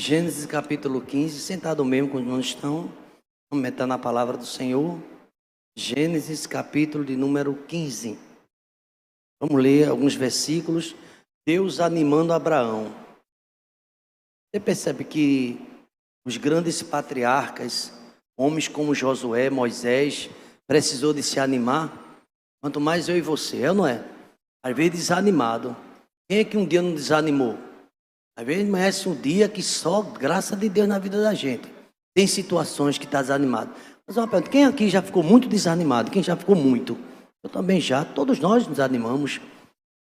Gênesis capítulo 15, sentado mesmo quando não estão, vamos meditar na palavra do Senhor. Gênesis capítulo de número 15. Vamos ler alguns versículos. Deus animando Abraão. Você percebe que os grandes patriarcas, homens como Josué, Moisés, precisou de se animar? Quanto mais eu e você, é ou não é? Às vezes desanimado. Quem é que um dia não desanimou? Às vezes merece um dia que só graça de Deus na vida da gente. Tem situações que está desanimado. Mas uma pergunta, quem aqui já ficou muito desanimado? Quem já ficou muito? Eu também já, todos nós nos desanimamos.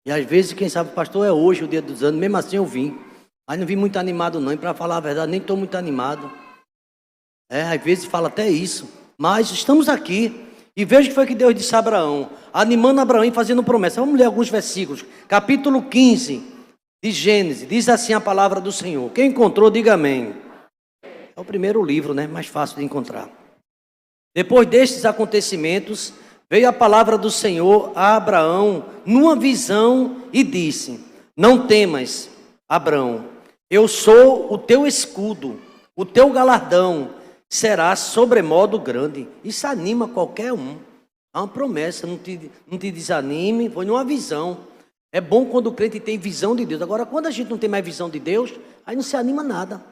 E às vezes, quem sabe, pastor, é hoje o dia dos anos, mesmo assim eu vim. Mas não vim muito animado não, e para falar a verdade, nem estou muito animado. Às vezes fala até isso. Mas estamos aqui, e veja o que foi que Deus disse a Abraão, animando Abraão e fazendo promessa. Vamos ler alguns versículos. Capítulo 15 de Gênesis, diz assim a palavra do Senhor. Quem encontrou, diga amém. É o primeiro livro, né? Mais fácil de encontrar. Depois destes acontecimentos, veio a palavra do Senhor a Abraão numa visão e disse: não temas, Abraão, eu sou o teu escudo, o teu galardão será sobremodo grande. Isso anima qualquer um. É uma promessa, não te desanime, foi numa visão. É bom quando o crente tem visão de Deus. Agora, quando a gente não tem mais visão de Deus, aí não se anima nada.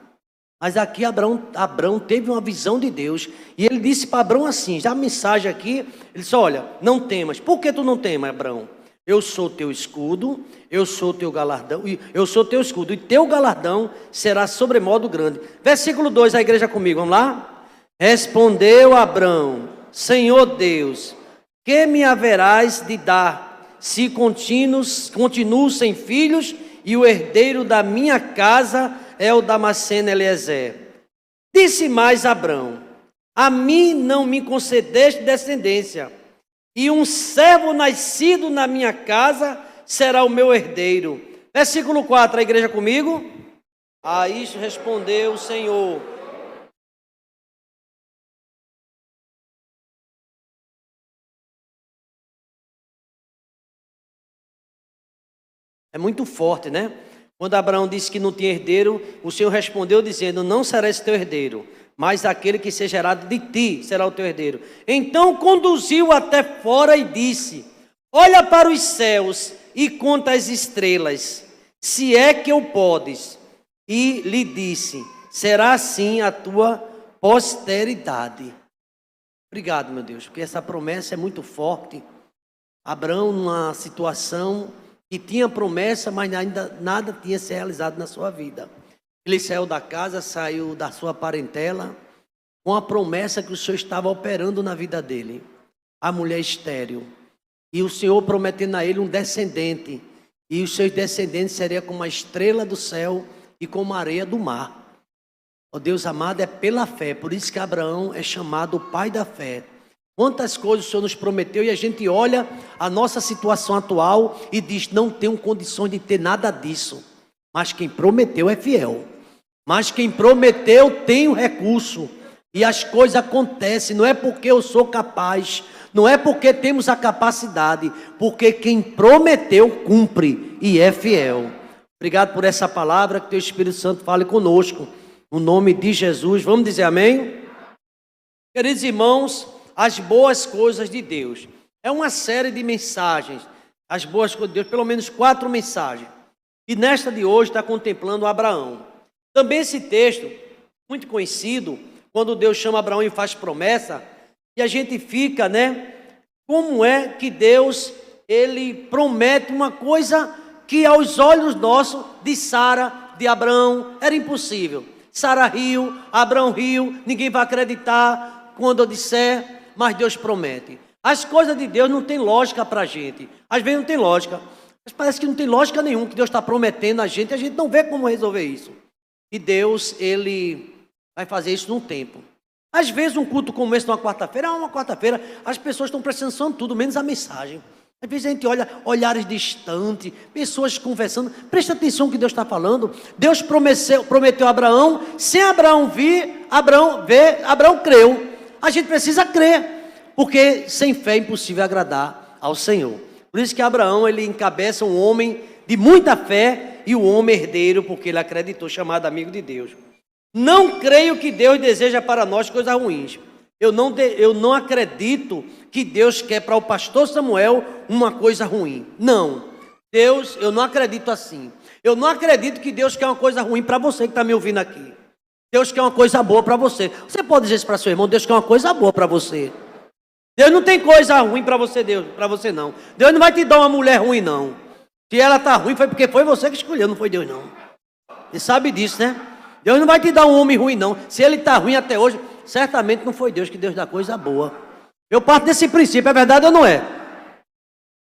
Mas aqui Abraão teve uma visão de Deus. E ele disse para Abraão assim, já a mensagem aqui, ele disse: olha, não temas. Por que tu não temas, Abraão? Eu sou teu escudo, eu sou teu galardão, eu sou teu escudo, e teu galardão será sobremodo grande. Versículo 2, a igreja comigo, vamos lá? Respondeu Abraão: Senhor Deus, que me haverás de dar, se continuo sem filhos, e o herdeiro da minha casa é o Damasceno Eliezer? Disse mais Abraão: a mim não me concedeste descendência, e um servo nascido na minha casa será o meu herdeiro. Versículo 4, a igreja comigo? A isto respondeu o Senhor: é muito forte, né? Quando Abraão disse que não tinha herdeiro, o Senhor respondeu dizendo: não será esse teu herdeiro, mas aquele que seja gerado de ti será o teu herdeiro. Então conduziu até fora e disse: olha para os céus e conta as estrelas, se é que o podes. E lhe disse: será assim a tua posteridade. Obrigado, meu Deus, porque essa promessa é muito forte. Abraão, numa situação que tinha promessa, mas ainda nada tinha se realizado na sua vida. Ele saiu da casa, saiu da sua parentela, com a promessa que o Senhor estava operando na vida dele. A mulher estéril. E o Senhor prometendo a ele um descendente. E os seus descendentes seriam como a estrela do céu e como a areia do mar. Oh Deus amado, é pela fé. Por isso que Abraão é chamado o pai da fé. Quantas coisas o Senhor nos prometeu e a gente olha a nossa situação atual e diz: não tenho condições de ter nada disso. Mas quem prometeu é fiel. Mas quem prometeu tem o recurso. E as coisas acontecem. Não é porque eu sou capaz. Não é porque temos a capacidade. Porque quem prometeu cumpre e é fiel. Obrigado por essa palavra. Que teu Espírito Santo fale conosco. No nome de Jesus. Vamos dizer amém? Queridos irmãos, as boas coisas de Deus. É uma série de mensagens. As boas coisas de Deus, pelo menos 4 mensagens. E nesta de hoje está contemplando Abraão. Também esse texto, muito conhecido, quando Deus chama Abraão e faz promessa, e a gente fica, né? Como é que Deus, ele promete uma coisa que aos olhos nossos, de Sara, de Abraão, era impossível. Sara riu, Abraão riu, ninguém vai acreditar quando eu disser. Mas Deus promete. As coisas de Deus não tem lógica para a gente. Às vezes não tem lógica. Mas parece que não tem lógica nenhuma que Deus está prometendo a gente não vê como resolver isso. E Deus, ele vai fazer isso num tempo. Às vezes um culto como esse, numa quarta-feira, as pessoas estão prestando atenção em tudo, menos a mensagem. Às vezes a gente olha olhares distantes, pessoas conversando. Presta atenção no que Deus está falando. Deus prometeu a Abraão. Sem Abraão vir, Abraão creu. A gente precisa crer, porque sem fé é impossível agradar ao Senhor. Por isso que Abraão, ele encabeça um homem de muita fé e o homem herdeiro, porque ele acreditou, chamado amigo de Deus. Não creio que Deus deseja para nós coisas ruins. Eu não acredito que Deus quer para o pastor Samuel uma coisa ruim. Não. Deus, eu não acredito assim. Eu não acredito que Deus quer uma coisa ruim para você que está me ouvindo aqui. Deus quer uma coisa boa para você. Você pode dizer isso para seu irmão, Deus quer uma coisa boa para você. Deus não tem coisa ruim para você, para você não. Deus não vai te dar uma mulher ruim, não. Se ela está ruim, foi porque foi você que escolheu, não foi Deus, não. Você sabe disso, né? Deus não vai te dar um homem ruim, não. Se ele está ruim até hoje, certamente não foi Deus que Deus dá coisa boa. Eu parto desse princípio, é verdade ou não é?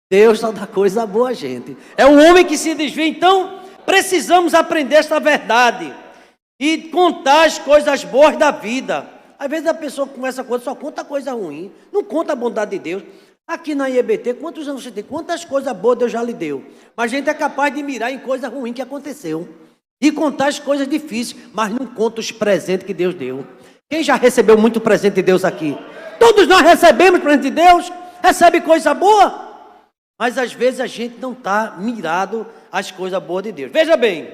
Deus só dá coisa boa a gente. É um homem que se desvia, então precisamos aprender esta verdade e contar as coisas boas da vida. Às vezes a pessoa começa a contar, só conta coisa ruim, não conta a bondade de Deus. Aqui na IEBT, quantos anos você tem? Quantas coisas boas Deus já lhe deu? Mas a gente é capaz de mirar em coisa ruim que aconteceu e contar as coisas difíceis, mas não conta os presentes que Deus deu. Quem já recebeu muito presente de Deus aqui? Todos nós recebemos presente de Deus, recebe coisa boa, mas às vezes a gente não está mirado às coisas boas de Deus. Veja bem,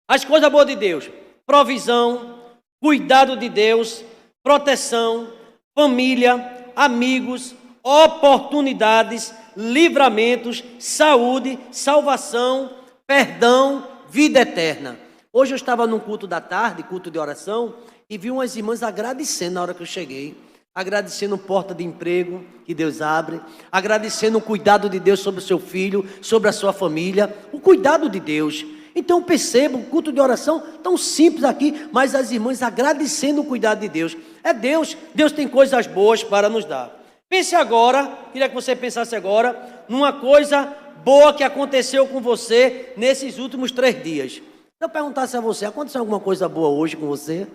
as coisas boas de Deus: provisão, cuidado de Deus, proteção, família, amigos, oportunidades, livramentos, saúde, salvação, perdão, vida eterna. Hoje eu estava num culto da tarde, culto de oração, e vi umas irmãs agradecendo na hora que eu cheguei, agradecendo porta de emprego que Deus abre, agradecendo o cuidado de Deus sobre o seu filho, sobre a sua família, o cuidado de Deus. Então perceba, o culto de oração tão simples aqui, mas as irmãs agradecendo o cuidado de Deus. É Deus, Deus tem coisas boas para nos dar. Pense agora, queria que você pensasse agora, numa coisa boa que aconteceu com você nesses últimos 3 dias. Se eu perguntasse a você, aconteceu alguma coisa boa hoje com você?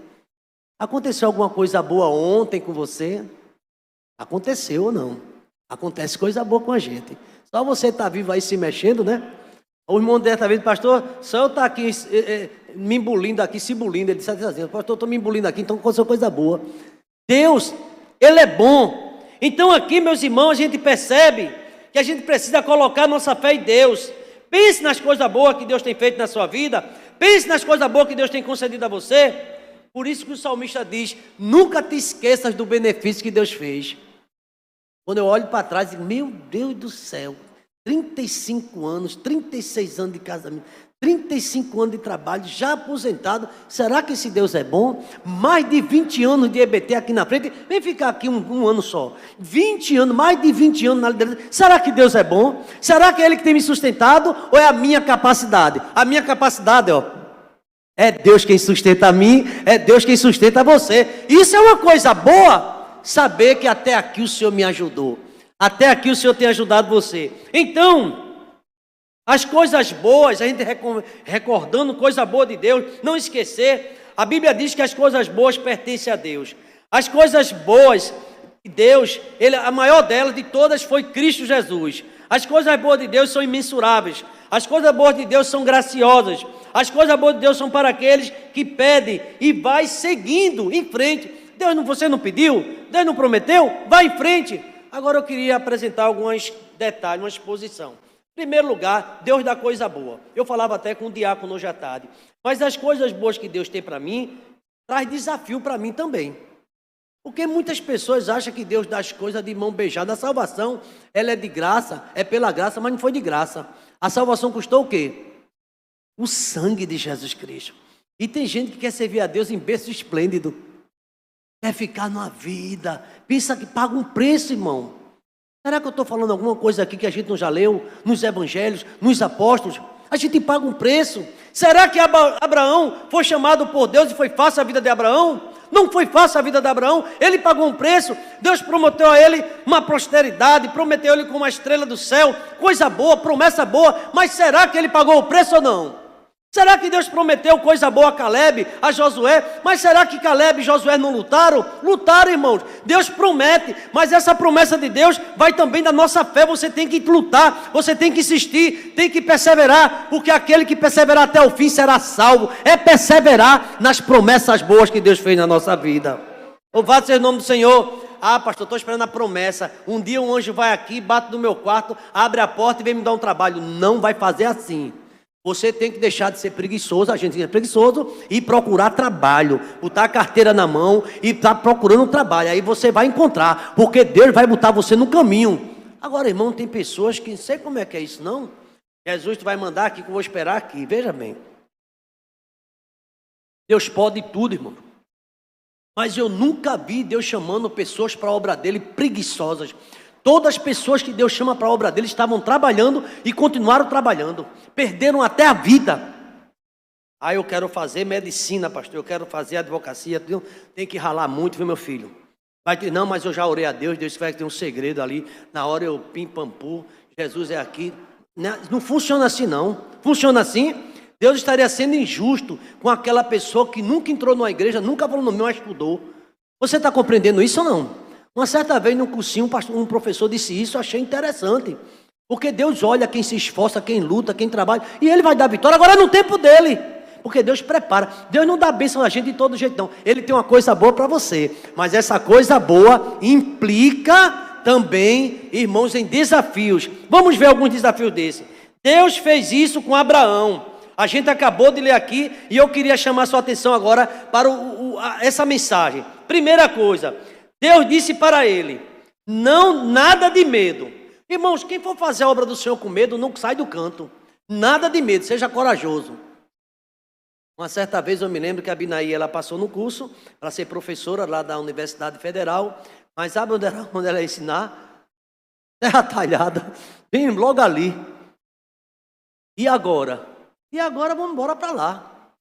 Aconteceu alguma coisa boa ontem com você? Aconteceu ou não? Acontece coisa boa com a gente. Só você está vivo aí se mexendo, né? O irmão dessa vez, pastor, só eu estou aqui me embolindo aqui, se embolindo. Ele disse assim, pastor, eu estou me embolindo aqui, então aconteceu coisa boa. Deus, Ele é bom. Então aqui, meus irmãos, a gente percebe que a gente precisa colocar nossa fé em Deus. Pense nas coisas boas que Deus tem feito na sua vida. Pense nas coisas boas que Deus tem concedido a você. Por isso que o salmista diz, nunca te esqueças do benefício que Deus fez. Quando eu olho para trás, digo, meu Deus do céu, 35 anos, 36 anos de casamento, 35 anos de trabalho, já aposentado. Será que esse Deus é bom? Mais de 20 anos de EBT aqui na frente. Vem ficar aqui um ano só. 20 anos, mais de 20 anos na liderança. Será que Deus é bom? Será que é Ele que tem me sustentado? Ou é a minha capacidade? A minha capacidade, é Deus quem sustenta a mim, é Deus quem sustenta você. Isso é uma coisa boa, saber que até aqui o Senhor me ajudou. Até aqui o Senhor tem ajudado você. Então, as coisas boas, a gente recordando coisa boa de Deus, não esquecer, a Bíblia diz que as coisas boas pertencem a Deus. As coisas boas de Deus, a maior delas de todas foi Cristo Jesus. As coisas boas de Deus são imensuráveis. As coisas boas de Deus são graciosas. As coisas boas de Deus são para aqueles que pedem e vai seguindo em frente. Você não pediu? Deus não prometeu? Vai em frente. Agora eu queria apresentar alguns detalhes, uma exposição. Em primeiro lugar, Deus dá coisa boa. Eu falava até com o diácono hoje à tarde. Mas as coisas boas que Deus tem para mim, traz desafio para mim também. Porque muitas pessoas acham que Deus dá as coisas de mão beijada. A salvação, ela é de graça, é pela graça, mas não foi de graça. A salvação custou o quê? O sangue de Jesus Cristo. E tem gente que quer servir a Deus em berço esplêndido. Quer ficar numa vida. Pensa que paga um preço, irmão. Será que eu estou falando alguma coisa aqui que a gente não já leu? Nos evangelhos, nos apóstolos? A gente paga um preço. Será que Abraão foi chamado por Deus e foi fácil a vida de Abraão? Não foi fácil a vida de Abraão. Ele pagou um preço. Deus prometeu a ele uma prosperidade, prometeu a ele com uma estrela do céu, coisa boa, promessa boa. Mas será que ele pagou o preço ou não? Será que Deus prometeu coisa boa a Caleb, a Josué? Mas será que Caleb e Josué não lutaram? Lutaram, irmãos. Deus promete, mas essa promessa de Deus vai também da nossa fé. Você tem que lutar, você tem que insistir, tem que perseverar, porque aquele que perseverar até o fim será salvo. É perseverar nas promessas boas que Deus fez na nossa vida. Louvado seja o nome do Senhor. Ah, pastor, estou esperando a promessa. Um dia um anjo vai aqui, bate no meu quarto, abre a porta e vem me dar um trabalho. Não vai fazer assim. Você tem que deixar de ser preguiçoso, a gente tem que ser preguiçoso e procurar trabalho, botar a carteira na mão e estar procurando um trabalho. Aí você vai encontrar, porque Deus vai botar você no caminho. Agora, irmão, tem pessoas que não sei como é que é isso, não. Jesus vai mandar aqui, que eu vou esperar aqui. Veja bem. Deus pode tudo, irmão. Mas eu nunca vi Deus chamando pessoas para a obra dele preguiçosas. Todas as pessoas que Deus chama para a obra dele estavam trabalhando e continuaram trabalhando. Perderam até a vida. Ah, eu quero fazer medicina, pastor. Eu quero fazer advocacia. Tem que ralar muito, viu, meu filho? Vai ter, não, mas eu já orei a Deus. Deus vai ter um segredo ali. Na hora eu pim-pam-pum. Jesus é aqui. Não funciona assim, não. Funciona assim. Deus estaria sendo injusto com aquela pessoa que nunca entrou numa igreja, nunca falou no meu, mas estudou. Você está compreendendo isso ou não? Uma certa vez, num cursinho, um professor disse isso, eu achei interessante. Porque Deus olha quem se esforça, quem luta, quem trabalha, e Ele vai dar vitória, agora no tempo dEle. Porque Deus prepara. Deus não dá bênção a gente de todo jeito, não. Ele tem uma coisa boa para você. Mas essa coisa boa implica também, irmãos, em desafios. Vamos ver alguns desafios desses. Deus fez isso com Abraão. A gente acabou de ler aqui, e eu queria chamar sua atenção agora para essa mensagem. Primeira coisa, Deus disse para ele, não, nada de medo. Irmãos, quem for fazer a obra do Senhor com medo, não sai do canto. Nada de medo, seja corajoso. Uma certa vez eu me lembro que a Binaí, ela passou no curso para ser professora lá da Universidade Federal. Mas sabe onde ela ia ensinar? Terra talhada, bem logo ali. E agora? E agora vamos embora para lá.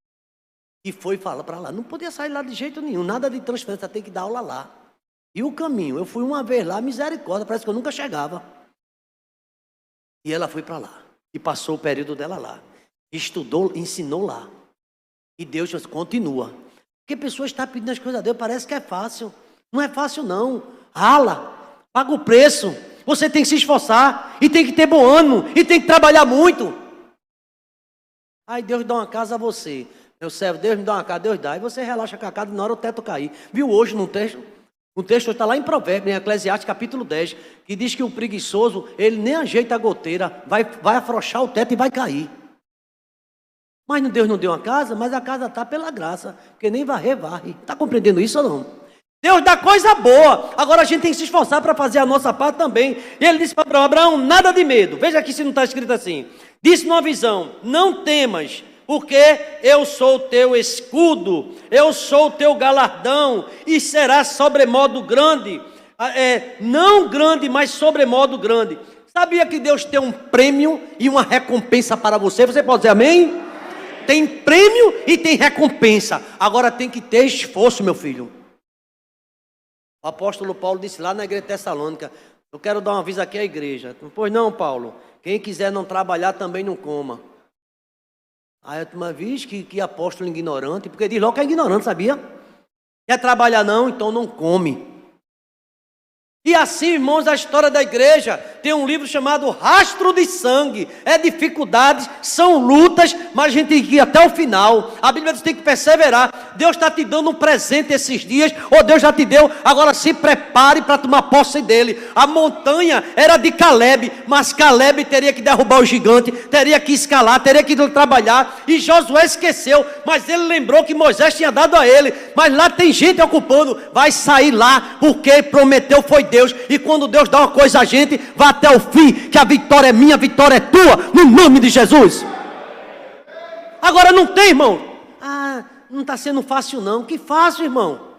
E foi falar para lá. Não podia sair lá de jeito nenhum, nada de transferência, tem que dar aula lá. E o caminho, eu fui uma vez lá, misericórdia, parece que eu nunca chegava. E ela foi para lá, e passou o período dela lá. Estudou, ensinou lá. E Deus continua. Porque pessoas estão pedindo as coisas a Deus, parece que é fácil. Não é fácil não. Rala, paga o preço. Você tem que se esforçar, e tem que ter bom ânimo, e tem que trabalhar muito. Aí Deus dá uma casa a você. Meu servo, Deus me dá uma casa, Deus dá. E você relaxa com a casa, na hora o teto cair. Viu hoje no texto? O texto está lá em Provérbios, em Eclesiastes capítulo 10, que diz que o preguiçoso, ele nem ajeita a goteira, vai afrouxar o teto e vai cair. Mas Deus não deu uma casa, mas a casa está pela graça, porque nem varrer, varre. Está compreendendo isso ou não? Deus dá coisa boa, agora a gente tem que se esforçar para fazer a nossa parte também. E ele disse para Abraão, nada de medo. Veja aqui se não está escrito assim. Disse numa visão, não temas, porque eu sou o teu escudo, eu sou o teu galardão, e será sobremodo grande, não grande, mas sobremodo grande. Sabia que Deus tem um prêmio e uma recompensa para você? Você pode dizer amém? Tem prêmio e tem recompensa, agora tem que ter esforço, meu filho. O apóstolo Paulo disse lá na igreja de Tessalônica, eu quero dar um aviso aqui à igreja. Pois não, Paulo, quem quiser não trabalhar também não coma. Aí eu uma vez que apóstolo ignorante, porque diz logo que é ignorante, sabia? Quer trabalhar não, então não come. E assim, irmãos, a história da igreja tem um livro chamado Rastro de Sangue. É dificuldades, são lutas, mas a gente tem que ir até o final. A Bíblia diz que tem que perseverar. Deus está te dando um presente esses dias, ou Deus já te deu, agora se prepare para tomar posse dele. A montanha era de Caleb, mas Caleb teria que derrubar o gigante, teria que escalar, teria que trabalhar, e Josué esqueceu, mas ele lembrou que Moisés tinha dado a ele. Mas lá tem gente ocupando, vai sair lá, porque prometeu foi Deus, e quando Deus dá uma coisa a gente, vai até o fim, que a vitória é minha, a vitória é tua, no nome de Jesus. Agora não tem, irmão. Não está sendo fácil não. Que fácil, irmão?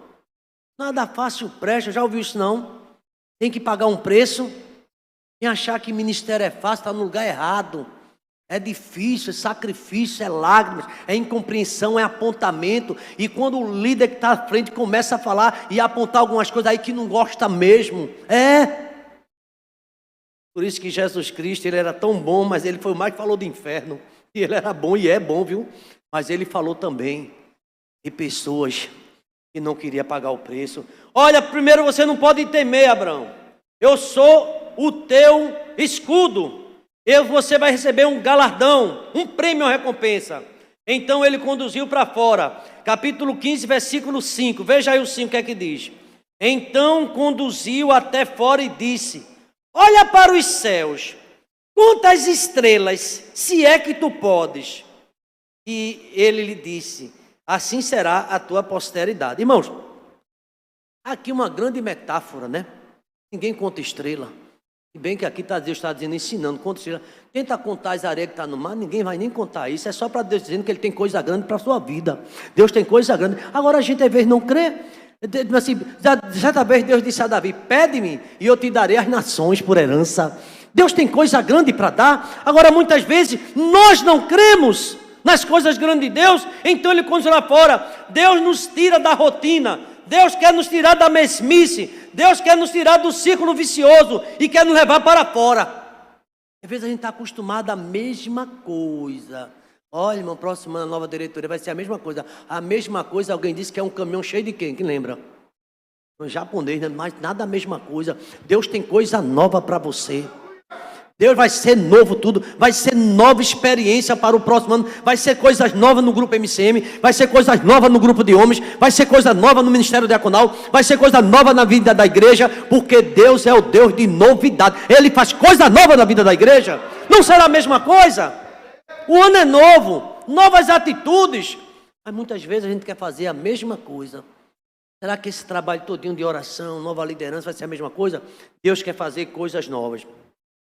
Nada fácil presta, já ouviu isso não? Tem que pagar um preço. E achar que ministério é fácil, está no lugar errado. É difícil, é sacrifício, é lágrimas, é incompreensão, é apontamento. E quando o líder que está à frente começa a falar e apontar algumas coisas aí que não gosta mesmo. Por isso que Jesus Cristo, ele era tão bom, mas ele foi o mais que falou do inferno. E ele era bom e é bom, viu? Mas ele falou também de pessoas que não queriam pagar o preço. Olha, primeiro você não pode temer, Abraão. Eu sou o teu escudo. Você vai receber um galardão, um prêmio ou recompensa. Então ele conduziu para fora. Capítulo 15, versículo 5. Veja aí o 5, o que é que diz. Então conduziu até fora e disse, olha para os céus, Conta as estrelas, se é que tu podes. E ele lhe disse: assim será a tua posteridade. Irmãos, aqui uma grande metáfora, né? Ninguém conta estrela. E bem que aqui Deus está dizendo, ensinando, conta estrela. Tenta contar as areias que estão no mar, ninguém vai nem contar isso. É só para Deus dizendo que Ele tem coisa grande para a sua vida. Deus tem coisa grande. Agora a gente às vezes não crê. Assim, certa vez Deus disse a Davi: pede-me e eu te darei as nações por herança. Deus tem coisa grande para dar. Agora muitas vezes nós não cremos nas coisas grandes de Deus, então Ele conta lá fora. Deus nos tira da rotina. Deus quer nos tirar da mesmice. Deus quer nos tirar do círculo vicioso e quer nos levar para fora. Às vezes a gente está acostumado à mesma coisa. Olha, irmão, próxima nova diretoria vai ser a mesma coisa. A mesma coisa, alguém disse que é um caminhão cheio de quem? Quem lembra? Um japonês, né? Mas nada a mesma coisa. Deus tem coisa nova para você. Deus vai ser novo tudo, vai ser nova experiência para o próximo ano, vai ser coisas novas no grupo MCM, vai ser coisas novas no grupo de homens, vai ser coisa nova no ministério diaconal, vai ser coisa nova na vida da igreja, porque Deus é o Deus de novidade. Ele faz coisa nova na vida da igreja. Não será a mesma coisa? O ano é novo, novas atitudes, mas muitas vezes a gente quer fazer a mesma coisa. Será que esse trabalho todinho de oração, nova liderança vai ser a mesma coisa? Deus quer fazer coisas novas.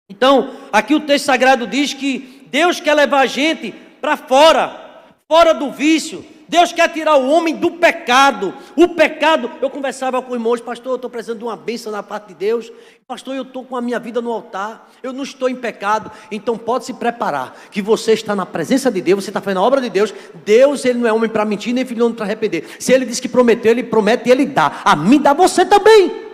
Então, aqui o texto sagrado diz que Deus quer levar a gente para fora, fora do vício. Deus quer tirar o homem do pecado. O pecado, eu conversava com irmãos: pastor, eu estou precisando de uma bênção na parte de Deus. Pastor, eu estou com a minha vida no altar, eu não estou em pecado. Então pode se preparar, que você está na presença de Deus, você está fazendo a obra de Deus. Deus, Ele não é homem para mentir, nem filho para arrepender. Se Ele diz que prometeu, Ele promete e Ele dá. A mim dá, você também.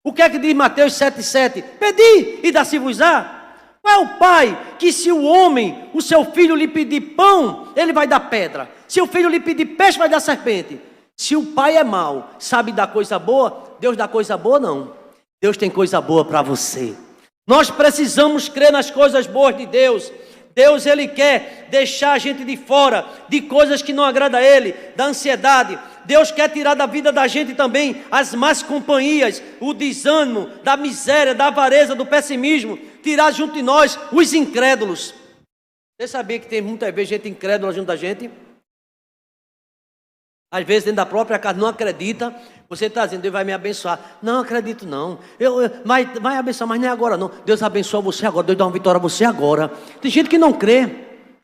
O que é que diz Mateus 7,7? Pedi e dá-se-vos-á. Qual é o pai que, se o homem, o seu filho, lhe pedir pão, ele vai dar pedra? Se o filho lhe pedir peixe, vai dar serpente? Se o pai é mau, sabe dar coisa boa, Deus dá coisa boa? Não. Deus tem coisa boa para você. Nós precisamos crer nas coisas boas de Deus. Deus, Ele quer deixar a gente de fora de coisas que não agradam a Ele, da ansiedade. Deus quer tirar da vida da gente também as más companhias, o desânimo, da miséria, da avareza, do pessimismo. Tirar junto de nós os incrédulos. Você sabia que tem muitas vezes gente incrédula junto da gente? Às vezes dentro da própria casa não acredita. Você está dizendo: Deus vai me abençoar. Não acredito não. Vai abençoar, mas não é agora não. Deus abençoa você agora. Deus dá uma vitória a você agora. Tem gente que não crê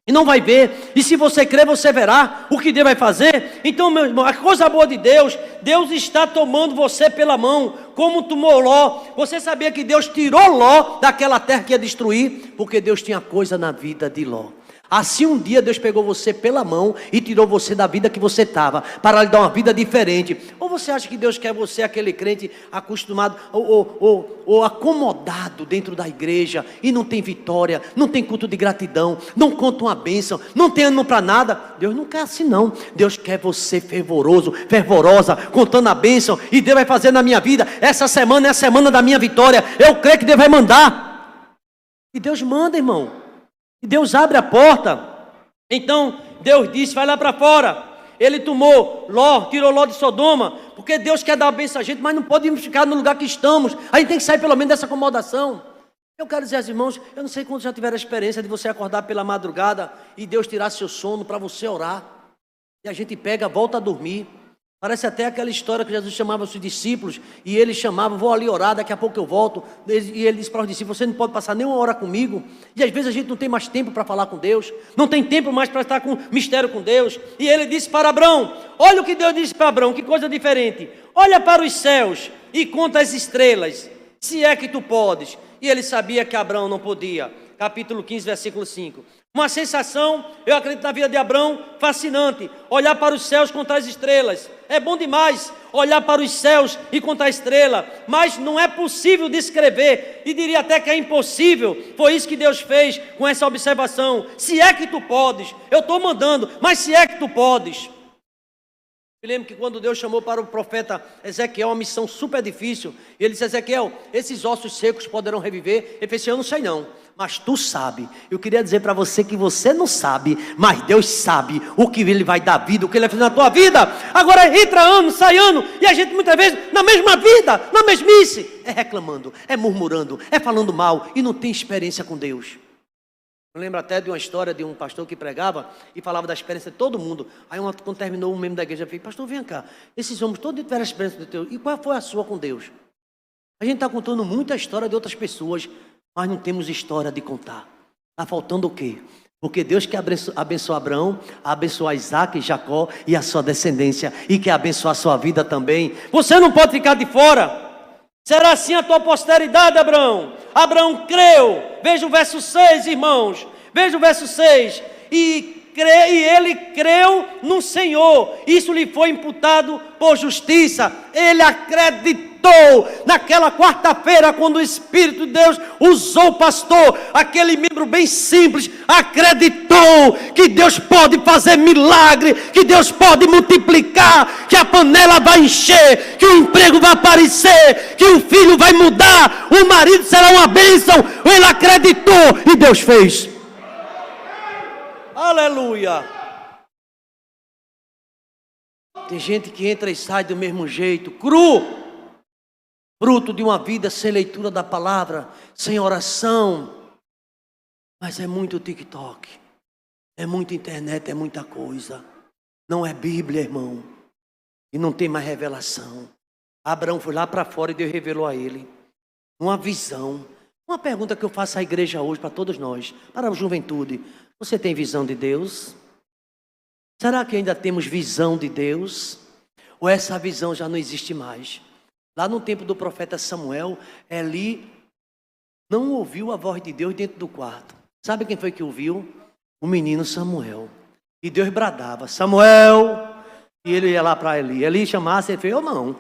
e não vai ver. E se você crer, você verá o que Deus vai fazer. Então, meu irmão, a coisa boa de Deus, Deus está tomando você pela mão, como tomou Ló. Você sabia que Deus tirou Ló daquela terra que ia destruir? Porque Deus tinha coisa na vida de Ló. Assim um dia Deus pegou você pela mão e tirou você da vida que você estava, para lhe dar uma vida diferente. Ou você acha que Deus quer você, aquele crente acostumado ou acomodado dentro da igreja e não tem vitória, não tem culto de gratidão, não conta uma bênção, não tem ânimo para nada? Deus não quer assim não. Deus quer você fervoroso, fervorosa, contando a bênção. E Deus vai fazer na minha vida. Essa semana é a semana da minha vitória. Eu creio que Deus vai mandar. E Deus manda, irmão. E Deus abre a porta. Então Deus disse: vai lá para fora. Ele tomou Ló, tirou Ló de Sodoma, porque Deus quer dar a bênção a gente, mas não podemos ficar no lugar que estamos. A gente tem que sair pelo menos dessa acomodação. Eu quero dizer aos irmãos, eu não sei quando já tiveram a experiência de você acordar pela madrugada e Deus tirar seu sono para você orar. E a gente pega, volta a dormir. Parece até aquela história que Jesus chamava os seus discípulos, e ele chamava: vou ali orar, daqui a pouco eu volto. E ele disse para os discípulos: você não pode passar nem uma hora comigo. E às vezes a gente não tem mais tempo para falar com Deus, não tem tempo mais para estar com mistério com Deus. E ele disse para Abrão: olha o que Deus disse para Abrão, que coisa diferente. Olha para os céus e conta as estrelas, se é que tu podes. E ele sabia que Abrão não podia. Capítulo 15, versículo 5. Uma sensação, eu acredito, na vida de Abrão, fascinante. Olhar para os céus, contar as estrelas. É bom demais olhar para os céus e contar a estrela, mas não é possível descrever, e diria até que é impossível. Foi isso que Deus fez com essa observação. Se é que tu podes, eu estou mandando, mas se é que tu podes. Me lembro que quando Deus chamou para o profeta Ezequiel uma missão super difícil, ele disse: Ezequiel, esses ossos secos poderão reviver? Ele disse: eu não sei não, mas tu sabe. Eu queria dizer para você que você não sabe, mas Deus sabe o que Ele vai dar vida, o que Ele vai fazer na tua vida. Agora entra ano, sai ano, e a gente muitas vezes na mesma vida, na mesmice, é reclamando, é murmurando, é falando mal e não tem experiência com Deus. Eu lembro até de uma história de um pastor que pregava e falava da experiência de todo mundo. Aí quando terminou, um membro da igreja fez: pastor, vem cá, esses homens todos tiveram a experiência de Deus, e qual foi a sua com Deus? A gente está contando muita história de outras pessoas, mas não temos história de contar. Está faltando o quê? Porque Deus quer abençoar Abraão, abençoar Isaac e Jacó e a sua descendência, e quer abençoar a sua vida também. Você não pode ficar de fora. Será assim a tua posteridade, Abraão? Abraão creu. Veja o verso 6, irmãos. Veja o verso 6. E ele creu no Senhor. Isso lhe foi imputado por justiça. Ele acreditou. Naquela quarta-feira, quando o Espírito de Deus usou o pastor, aquele membro bem simples, acreditou que Deus pode fazer milagre, que Deus pode multiplicar, que a panela vai encher, que o emprego vai aparecer, que o filho vai mudar, o marido será uma bênção. Ele acreditou e Deus fez. Aleluia. Tem gente que entra e sai do mesmo jeito, cru, fruto de uma vida sem leitura da palavra, sem oração. Mas é muito TikTok, é muita internet, é muita coisa. Não é Bíblia, irmão. E não tem mais revelação. Abraão foi lá para fora e Deus revelou a ele uma visão. Uma pergunta que eu faço à igreja hoje, para todos nós, para a juventude: você tem visão de Deus? Será que ainda temos visão de Deus? Ou essa visão já não existe mais? Lá no tempo do profeta Samuel, Eli não ouviu a voz de Deus dentro do quarto. Sabe quem foi que ouviu? O menino Samuel. E Deus bradava: Samuel. E ele ia lá para Eli. Eli chamasse, ele fez: eu não.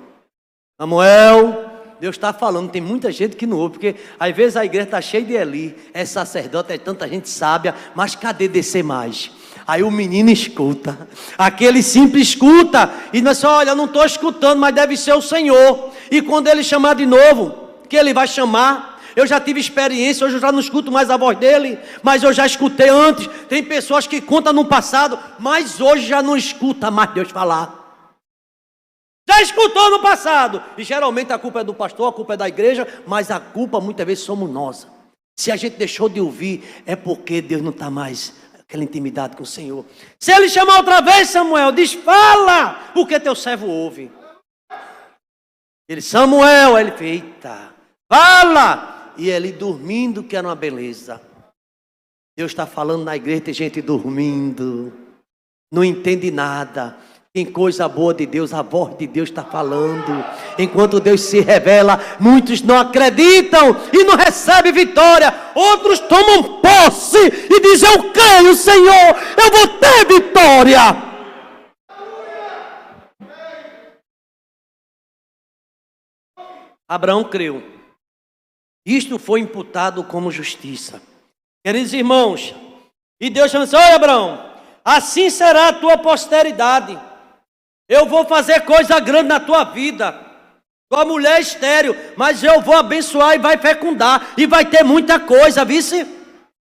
Samuel, Deus está falando. Tem muita gente que não ouve, porque às vezes a igreja está cheia de Eli. É sacerdote, é tanta gente sábia, mas cadê descer mais? Aí o menino escuta, aquele simples escuta, e nós olha, eu não estou escutando, mas deve ser o Senhor. E quando ele chamar de novo, que ele vai chamar, eu já tive experiência, hoje eu já não escuto mais a voz dele, mas eu já escutei antes. Tem pessoas que contam no passado, mas hoje já não escuta mais Deus falar. Já escutou no passado, e geralmente a culpa é do pastor, a culpa é da igreja, mas a culpa muitas vezes somos nós. Se a gente deixou de ouvir, é porque Deus não está mais aquela intimidade com o Senhor. Se ele chamar outra vez, Samuel, diz: fala, porque teu servo ouve. Ele: Samuel. Ele fez: eita, fala. E ele dormindo, que era uma beleza. Deus está falando na igreja, tem gente dormindo, não entende nada. Tem coisa boa de Deus, a voz de Deus está falando. Enquanto Deus se revela, muitos não acreditam e não recebem vitória. Outros tomam posse e dizem: eu creio, Senhor, eu vou ter vitória. Abraão creu. Isto foi imputado como justiça. Queridos irmãos, e Deus chama assim: olha, Abraão, assim será a tua posteridade. Eu vou fazer coisa grande na tua vida. Tua mulher estéril, mas eu vou abençoar e vai fecundar. E vai ter muita coisa, vice?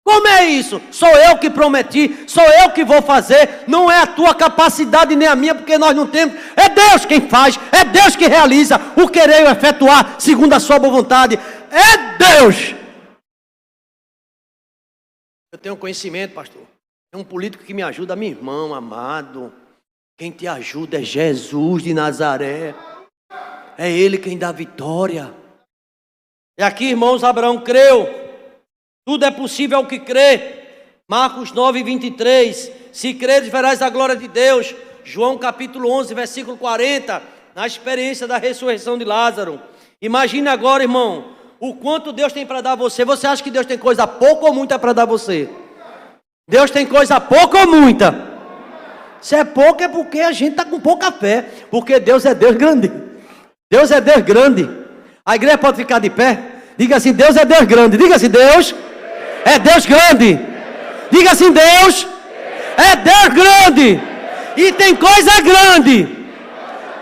Como é isso? Sou eu que prometi, sou eu que vou fazer. Não é a tua capacidade nem a minha, porque nós não temos. É Deus quem faz, é Deus que realiza o querer e o efetuar segundo a sua boa vontade. É Deus. Eu tenho conhecimento, pastor. Tem um político que me ajuda, meu irmão amado. Quem te ajuda é Jesus de Nazaré. É Ele quem dá vitória. E aqui, irmãos, Abraão creu. Tudo é possível ao que crê. Marcos 9, 23. Se creres, verás a glória de Deus. João capítulo 11, versículo 40. Na experiência da ressurreição de Lázaro. Imagine agora, irmão, o quanto Deus tem para dar a você. Você acha que Deus tem coisa pouca ou muita para dar a você? Deus tem coisa pouca ou muita? Se é pouco é porque a gente está com pouca fé. Porque Deus é Deus grande. Deus é Deus grande. A igreja pode ficar de pé? Diga assim: Deus é Deus grande. Diga assim: Deus é Deus grande. Diga assim: Deus é Deus grande. E tem coisa grande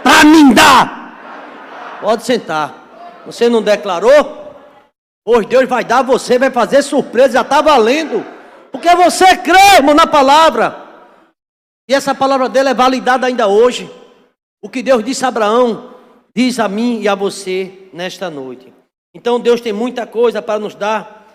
para mim dar. Pode sentar. Você não declarou? Pois Deus vai dar a você, vai fazer surpresa, já está valendo. Porque você crê, irmão, na palavra. E essa palavra dele é validada ainda hoje. O que Deus disse a Abraão, diz a mim e a você nesta noite. Então Deus tem muita coisa para nos dar.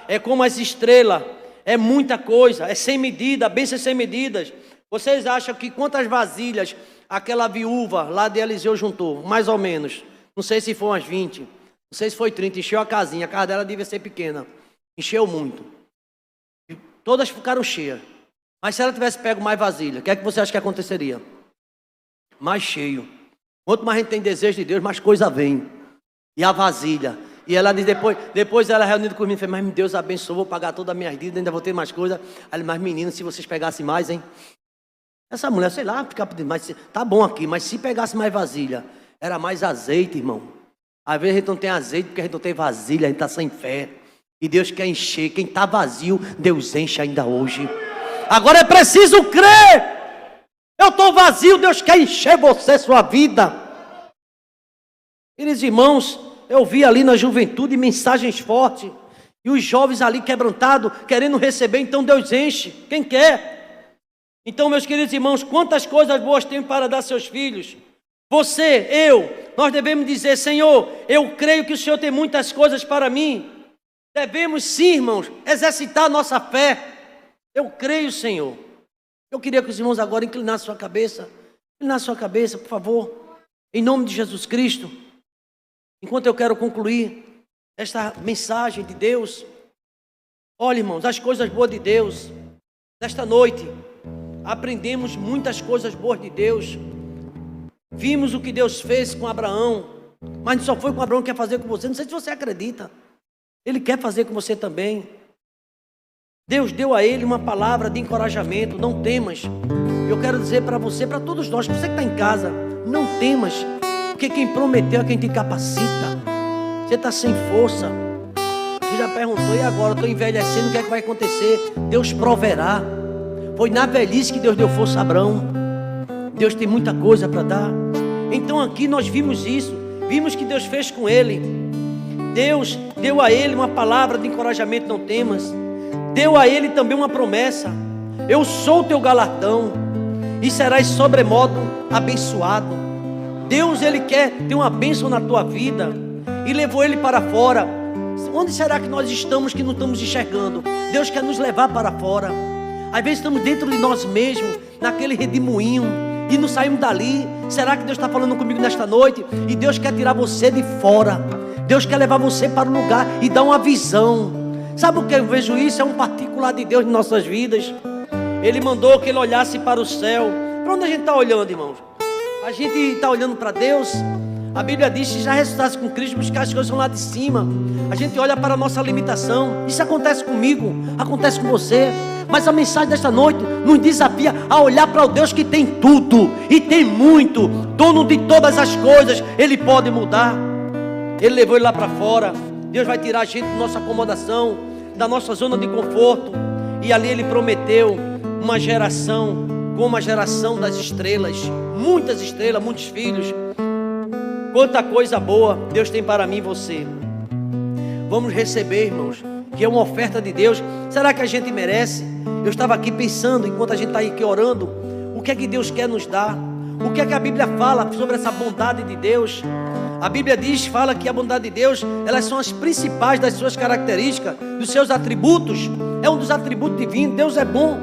É como as estrelas, é muita coisa, é sem medida, bênçãos sem medidas. Vocês acham que quantas vasilhas aquela viúva lá de Eliseu juntou? Mais ou menos. Não sei se foram umas 20, não sei se foi 30, encheu a casinha. A casa dela devia ser pequena. Encheu muito. Todas ficaram cheias. Mas se ela tivesse pego mais vasilha, o que é que você acha que aconteceria? Mais cheio. Quanto mais a gente tem desejo de Deus, mais coisa vem. E a vasilha. E ela diz, depois ela reunida comigo, falou, mas Deus abençoe, vou pagar todas as minhas dívidas, ainda vou ter mais coisa. Aí, mas menino, se vocês pegassem mais, hein? Essa mulher, sei lá, fica pedindo, mas tá bom aqui, mas se pegasse mais vasilha, era mais azeite, irmão. Às vezes a gente não tem azeite porque a gente não tem vasilha, a gente está sem fé. E Deus quer encher, quem está vazio, Deus enche ainda hoje. Agora é preciso crer. Eu estou vazio, Deus quer encher você, sua vida. Queridos irmãos, eu vi ali na juventude mensagens fortes. E os jovens ali quebrantados, querendo receber, então Deus enche. Quem quer? Então, meus queridos irmãos, quantas coisas boas tem para dar seus filhos? Você, nós devemos dizer, Senhor, eu creio que o Senhor tem muitas coisas para mim. Devemos sim, irmãos, exercitar a nossa fé. Eu creio, Senhor. Eu queria que os irmãos agora inclinassem sua cabeça. Inclinassem sua cabeça, por favor. Em nome de Jesus Cristo. Enquanto eu quero concluir esta mensagem de Deus. Olha, irmãos, as coisas boas de Deus. Nesta noite, aprendemos muitas coisas boas de Deus. Vimos o que Deus fez com Abraão. Mas não só foi com Abraão que quer fazer com você. Não sei se você acredita. Ele quer fazer com você também. Deus deu a ele uma palavra de encorajamento. Não temas. Eu quero dizer para você, para todos nós, você que está em casa, não temas. Porque quem prometeu é quem te capacita. Você está sem força. Você já perguntou, e agora? Estou envelhecendo, o que é que vai acontecer? Deus proverá. Foi na velhice que Deus deu força a Abraão. Deus tem muita coisa para dar. Então aqui nós vimos isso. Vimos que Deus fez com ele. Deus deu a ele uma palavra de encorajamento, não temas. Deu a ele também uma promessa. Eu sou o teu galardão e serás sobremodo abençoado. Deus, ele quer ter uma bênção na tua vida e levou ele para fora. Onde será que nós estamos que não estamos enxergando? Deus quer nos levar para fora. Às vezes estamos dentro de nós mesmos, naquele redemoinho, e não saímos dali. Será que Deus está falando comigo nesta noite? E Deus quer tirar você de fora. Deus quer levar você para um lugar e dar uma visão. Sabe o que eu vejo isso? É um particular de Deus em nossas vidas. Ele mandou que ele olhasse para o céu. Para onde a gente está olhando, irmãos? A gente está olhando para Deus. A Bíblia diz que já ressuscitasse com Cristo, buscar as coisas são lá de cima. A gente olha para a nossa limitação. Isso acontece comigo, acontece com você. Mas a mensagem desta noite nos desafia a olhar para o Deus que tem tudo e tem muito, dono de todas as coisas. Ele pode mudar. Ele levou ele lá para fora. Deus vai tirar a gente da nossa acomodação, da nossa zona de conforto. E ali ele prometeu uma geração como a geração das estrelas. Muitas estrelas, muitos filhos. Quanta coisa boa Deus tem para mim e você. Vamos receber, irmãos, que é uma oferta de Deus. Será que a gente merece? Eu estava aqui pensando, enquanto a gente está aqui orando, o que é que Deus quer nos dar? O que é que a Bíblia fala sobre essa bondade de Deus? A Bíblia fala que a bondade de Deus, elas são as principais das suas características, dos seus atributos. É um dos atributos divinos. Deus é bom.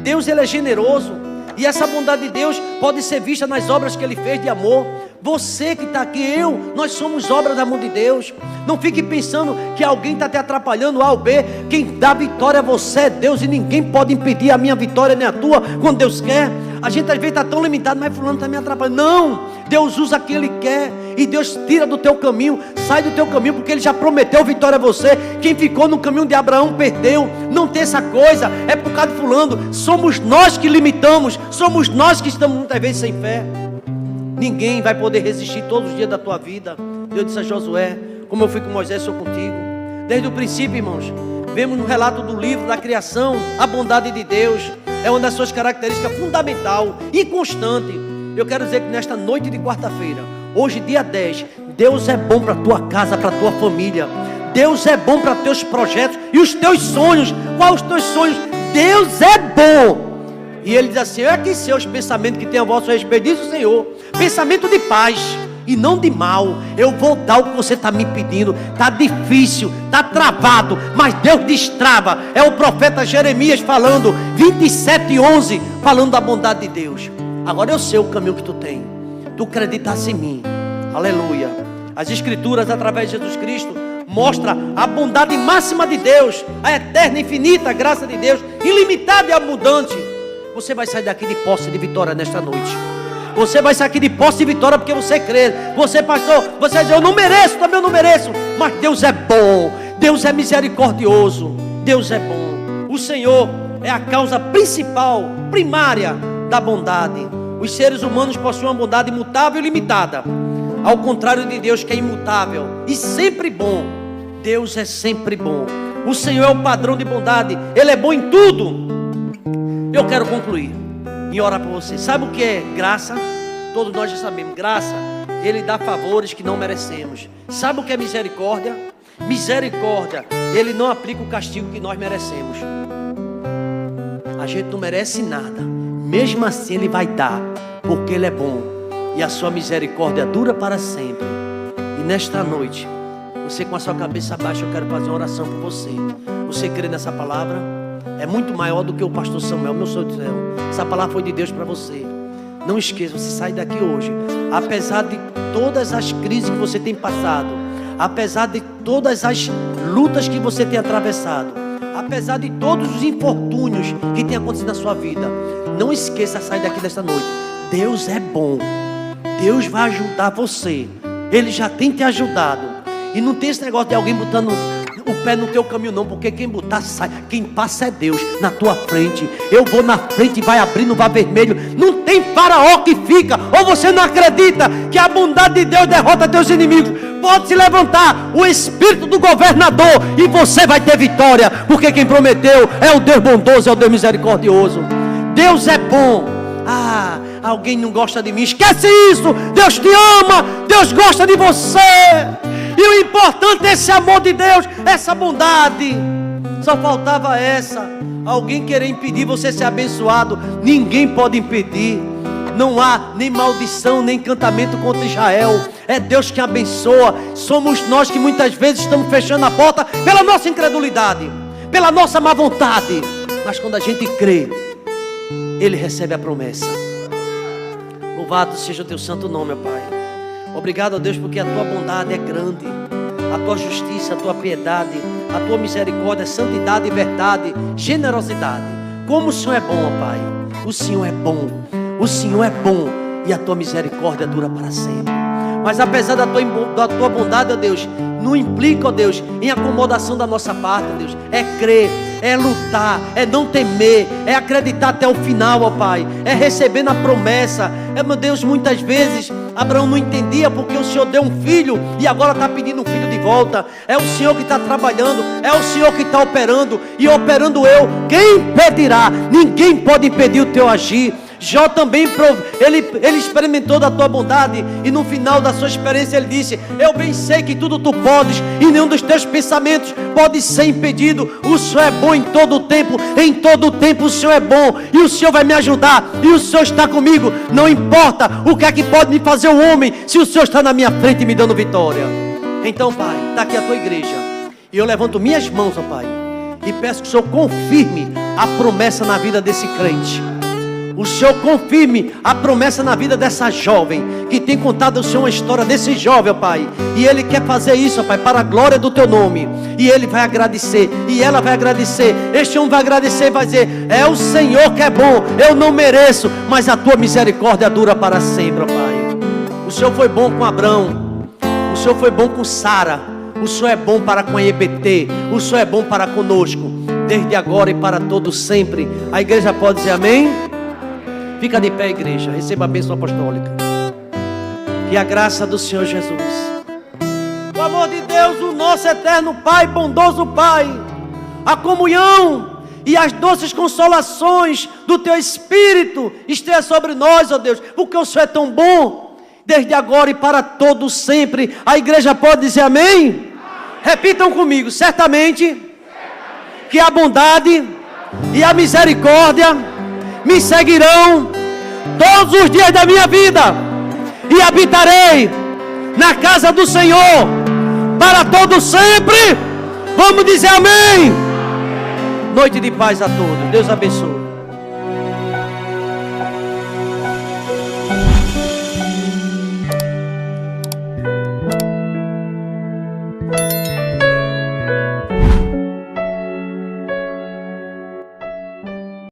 Deus, ele é generoso. E essa bondade de Deus pode ser vista nas obras que ele fez de amor. Você que está aqui, nós somos obras da mão de Deus. Não fique pensando que alguém está te atrapalhando, A ou B. Quem dá vitória a você é Deus, e ninguém pode impedir a minha vitória nem a tua, quando Deus quer. A gente às vezes está tão limitado, mas fulano está me atrapalhando. Não, Deus usa quem Ele quer. E Deus tira do teu caminho, sai do teu caminho, porque Ele já prometeu vitória a você. Quem ficou no caminho de Abraão perdeu. Não tem essa coisa, é por causa de fulano. Somos nós que limitamos, somos nós que estamos muitas vezes sem fé. Ninguém vai poder resistir todos os dias da tua vida. Deus disse a Josué, como eu fui com Moisés, sou contigo. Desde o princípio, irmãos, vemos no relato do livro da criação, a bondade de Deus é uma das suas características fundamental e constante. Eu quero dizer que nesta noite de quarta-feira, hoje dia 10, Deus é bom para a tua casa, para a tua família. Deus é bom para teus projetos e os teus sonhos. Quais os teus sonhos? Deus é bom. E Ele diz assim: é que seus pensamentos que tem a vosso respeito, diz o Senhor, pensamento de paz e não de mal. Eu vou dar o que você está me pedindo. Está difícil, está travado, mas Deus destrava. É o profeta Jeremias falando, 27:11, falando da bondade de Deus. Agora eu sei o caminho que tu tem. Tu acreditasse em mim. Aleluia. As escrituras através de Jesus Cristo mostra a bondade máxima de Deus, a eterna, infinita graça de Deus, ilimitada e abundante. Você vai sair daqui de posse de vitória nesta noite. Você vai sair aqui de posse de vitória porque você crê. Você, pastor, você vai dizer: eu não mereço, também eu não mereço. Mas Deus é bom, Deus é misericordioso, Deus é bom. O Senhor é a causa principal, primária da bondade. Os seres humanos possuem uma bondade imutável e limitada, ao contrário de Deus, que é imutável e sempre bom. Deus é sempre bom. O Senhor é o padrão de bondade. Ele é bom em tudo. Eu quero concluir e orar por você. Sabe o que é graça? Todos nós já sabemos. Graça, Ele dá favores que não merecemos. Sabe o que é misericórdia? Misericórdia, Ele não aplica o castigo que nós merecemos. A gente não merece nada, mesmo assim Ele vai dar, porque Ele é bom e a sua misericórdia dura para sempre. E nesta noite, você com a sua cabeça baixa, eu quero fazer uma oração por você. Você crê nessa palavra? É muito maior do que o pastor Samuel, meu Senhor do céu. Essa palavra foi de Deus para você. Não esqueça, você sai daqui hoje, apesar de todas as crises que você tem passado, apesar de todas as lutas que você tem atravessado, apesar de todos os infortúnios que tem acontecido na sua vida, não esqueça, sair daqui desta noite. Deus é bom. Deus vai ajudar você. Ele já tem te ajudado. E não tem esse negócio de alguém botando o pé no teu caminho não, porque quem botar sai, quem passa é Deus na tua frente. Eu vou na frente e vai abrir no mar vermelho. Não tem faraó que fica. Ou você não acredita que a bondade de Deus derrota teus inimigos? Pode se levantar o espírito do governador e você vai ter vitória, porque quem prometeu é o Deus bondoso, é o Deus misericordioso. Deus é bom. Ah, alguém não gosta de mim, esquece isso. Deus te ama, Deus gosta de você. E o importante é esse amor de Deus, essa bondade. Só faltava essa. Alguém querer impedir você ser abençoado. Ninguém pode impedir. Não há nem maldição, nem encantamento contra Israel. É Deus que abençoa. Somos nós que muitas vezes estamos fechando a porta pela nossa incredulidade, pela nossa má vontade. Mas quando a gente crê, Ele recebe a promessa. Louvado seja o teu santo nome, Pai. Obrigado a Deus, porque a tua bondade é grande, a tua justiça, a tua piedade, a tua misericórdia, santidade e verdade, generosidade. Como o Senhor é bom, Pai. O Senhor é bom, o Senhor é bom e a tua misericórdia dura para sempre. Mas apesar da tua bondade, ó Deus, não implica, ó Deus, em acomodação da nossa parte, ó Deus. É crer, é lutar, é não temer, é acreditar até o final, ó Pai. É receber na promessa. Meu Deus, muitas vezes Abraão não entendia porque o Senhor deu um filho e agora está pedindo um filho de volta. É o Senhor que está trabalhando, é o Senhor que está operando, e operando eu, quem impedirá? Ninguém pode impedir o teu agir. Jó também, ele experimentou da tua bondade, e no final da sua experiência ele disse: eu bem sei que tudo tu podes, e nenhum dos teus pensamentos pode ser impedido. O Senhor é bom em todo o tempo o Senhor é bom, e o Senhor vai me ajudar, e o Senhor está comigo. Não importa o que é que pode me fazer o homem, se o Senhor está na minha frente me dando vitória. Então, Pai, está aqui a tua igreja, e eu levanto minhas mãos, ó Pai, e peço que o Senhor confirme a promessa na vida desse crente. O Senhor confirme a promessa na vida dessa jovem, que tem contado ao Senhor uma história desse jovem, ó Pai. E ele quer fazer isso, ó Pai, para a glória do teu nome. E ele vai agradecer, e ela vai agradecer. Este homem vai agradecer e vai dizer: é o Senhor que é bom, eu não mereço, mas a tua misericórdia dura para sempre, ó Pai. O Senhor foi bom com Abrão, o Senhor foi bom com Sara, o Senhor é bom para com a EBT, o Senhor é bom para conosco, desde agora e para todo sempre. A igreja pode dizer amém? Fica de pé, igreja. Receba a bênção apostólica. Que a graça do Senhor Jesus, o amor de Deus, o nosso eterno Pai, bondoso Pai, a comunhão e as doces consolações do Teu Espírito estejam sobre nós, ó Deus, porque o Senhor é tão bom, desde agora e para todo sempre. A igreja pode dizer amém? Amém. Repitam comigo: certamente que a bondade e a misericórdia me seguirão todos os dias da minha vida, e habitarei na casa do Senhor para todo sempre. Vamos dizer amém. Noite de paz a todos. Deus abençoe.